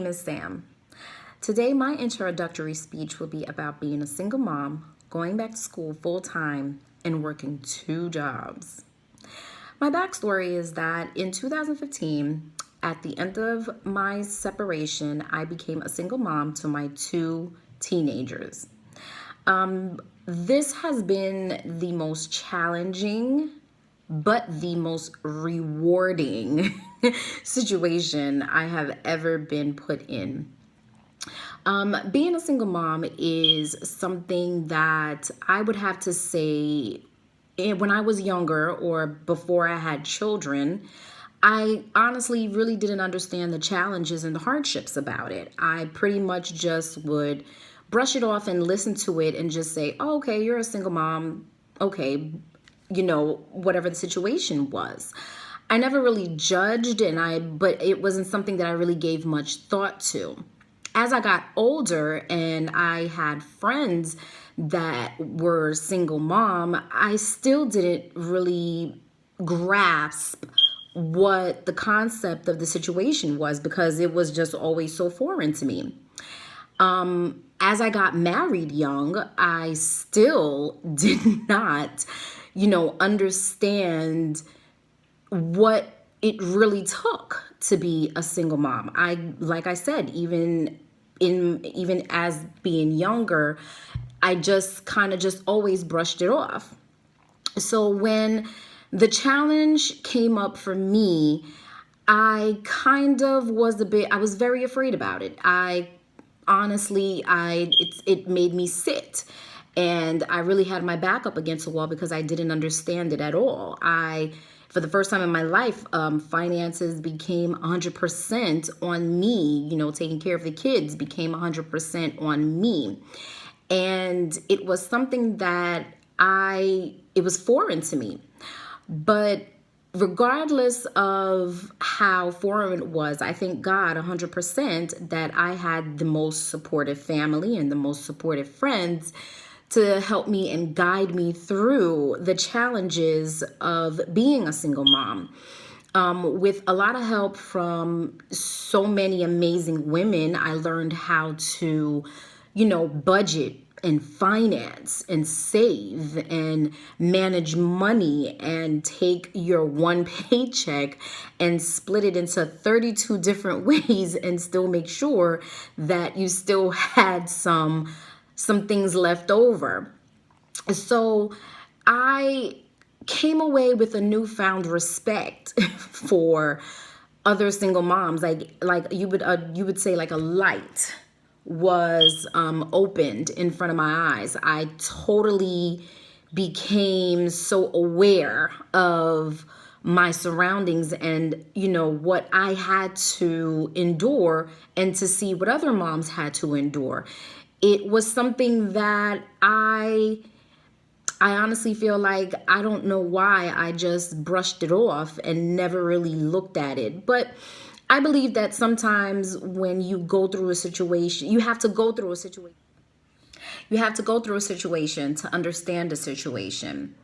My name is Sam. Today, my introductory speech will be about being a single mom, going back to school full time, and working two jobs. My backstory is that in 2015, at the end of my separation, I became a single mom to my two teenagers. This has been the most challenging but the most rewarding situation I have ever been put in. Being a single mom is something that I would have to say when I was younger or before I had children, I honestly really didn't understand the challenges and the hardships about it. I pretty much just would brush it off and listen to it and just say, oh, okay, you're a single mom. Okay, whatever the situation was. I never really judged but it wasn't something that I really gave much thought to. As I got older and I had friends that were single mom, I still didn't really grasp what the concept of the situation was because it was just always so foreign to me. As I got married young, I still did not, understand what it really took to be a single mom. Like I said, even as being younger, I just kind of just always brushed it off. So when the challenge came up for me, I kind of I was very afraid about it. It made me sit. And I really had my back up against the wall because I didn't understand it at all. For the first time in my life, finances became 100% on me. Taking care of the kids became 100% on me. And it was something that it was foreign to me. But regardless of how foreign it was, I thank God 100% that I had the most supportive family and the most supportive friends to help me and guide me through the challenges of being a single mom. With a lot of help from so many amazing women, I learned how to, budget and finance and save and manage money and take your one paycheck and split it into 32 different ways and still make sure that you still had some things left over. So I came away with a newfound respect for other single moms. Like you would say, like a light was opened in front of my eyes. I totally became so aware of my surroundings and what I had to endure and to see what other moms had to endure. It was something that I honestly feel like I don't know why I just brushed it off and never really looked at it. But I believe that sometimes when you go through a situation, you have to go through a situation. You have to go through a situation to understand a situation.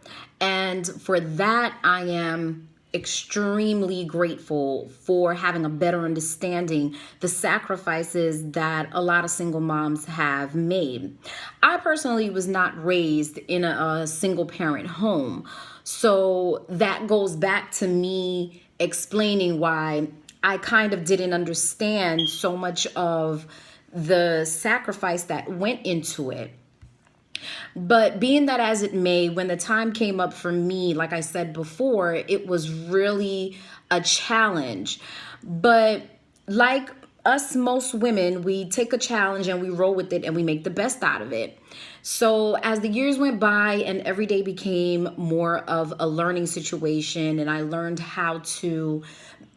And for that, I am extremely grateful for having a better understanding the sacrifices that a lot of single moms have made. I personally was not raised in a single parent home. So that goes back to me explaining why I kind of didn't understand so much of the sacrifice that went into it. But being that as it may, when the time came up for me, like I said before, it was really a challenge. But like us, most women, we take a challenge and we roll with it and we make the best out of it. So as the years went by and every day became more of a learning situation, and I learned how to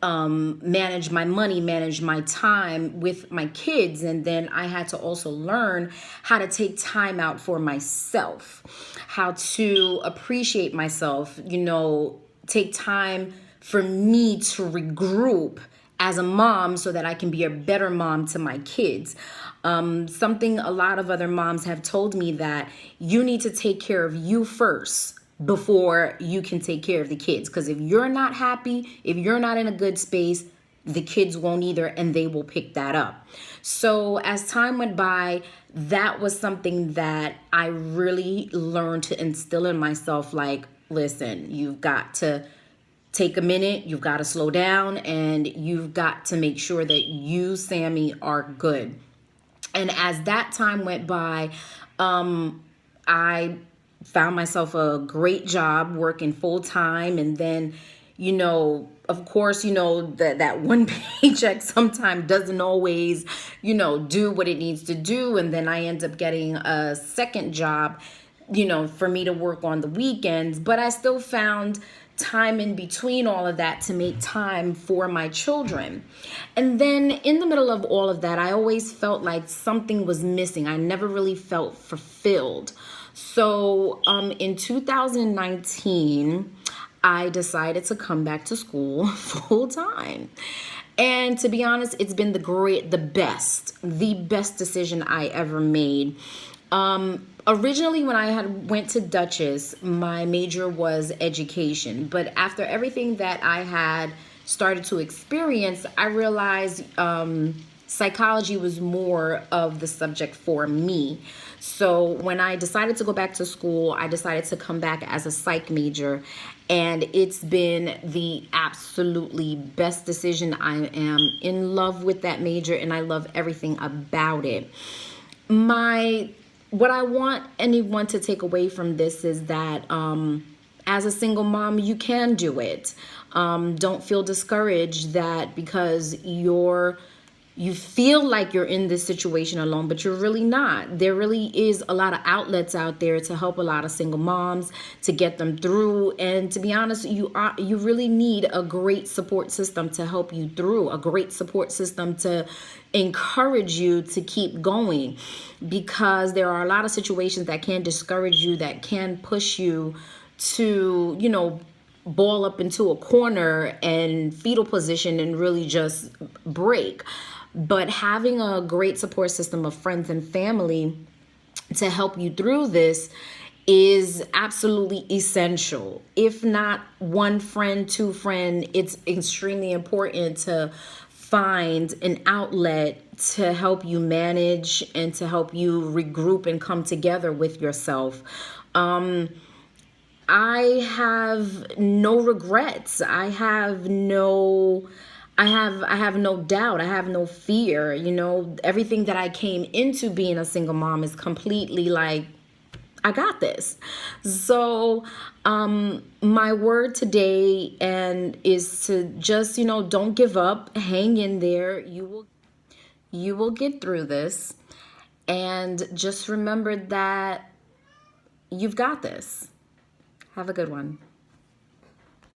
manage my money, manage my time with my kids. And then I had to also learn how to take time out for myself, how to appreciate myself, take time for me to regroup as a mom so that I can be a better mom to my kids. Something a lot of other moms have told me, that you need to take care of you first before you can take care of the kids. Because if you're not happy, if you're not in a good space, the kids won't either, and they will pick that up. So as time went by, that was something that I really learned to instill in myself. Like, listen, you've got to take a minute, you've got to slow down, and you've got to make sure that you, Sammy, are good. And as that time went by, I found myself a great job working full time. And then, of course, that one paycheck sometimes doesn't always, do what it needs to do. And then I end up getting a second job, for me to work on the weekends. But I still found time in between all of that to make time for my children. And then in the middle of all of that, I always felt like something was missing. I never really felt fulfilled. So in 2019, I decided to come back to school full time. And to be honest, it's been the best decision I ever made. Originally, when I went to Dutchess, my major was education. But after everything that I had started to experience, I realized psychology was more of the subject for me. So when I decided to go back to school, I decided to come back as a psych major. And it's been the absolutely best decision. I am in love with that major, and I love everything about it. What I want anyone to take away from this is that as a single mom, you can do it. Don't feel discouraged that because you feel like you're in this situation alone, but you're really not. There really is a lot of outlets out there to help a lot of single moms, to get them through. And to be honest, you really need a great support system to help you through, a great support system to encourage you to keep going, because there are a lot of situations that can discourage you, that can push you to, ball up into a corner and fetal position and really just break. But having a great support system of friends and family to help you through this is absolutely essential. If not one friend, two friends, it's extremely important to find an outlet to help you manage and to help you regroup and come together with yourself. I have no regrets. I have no doubt. I have no fear. Everything that I came into being a single mom is completely like, I got this. So my word today is to just, don't give up, hang in there. You will get through this, and just remember that you've got this. Have a good one.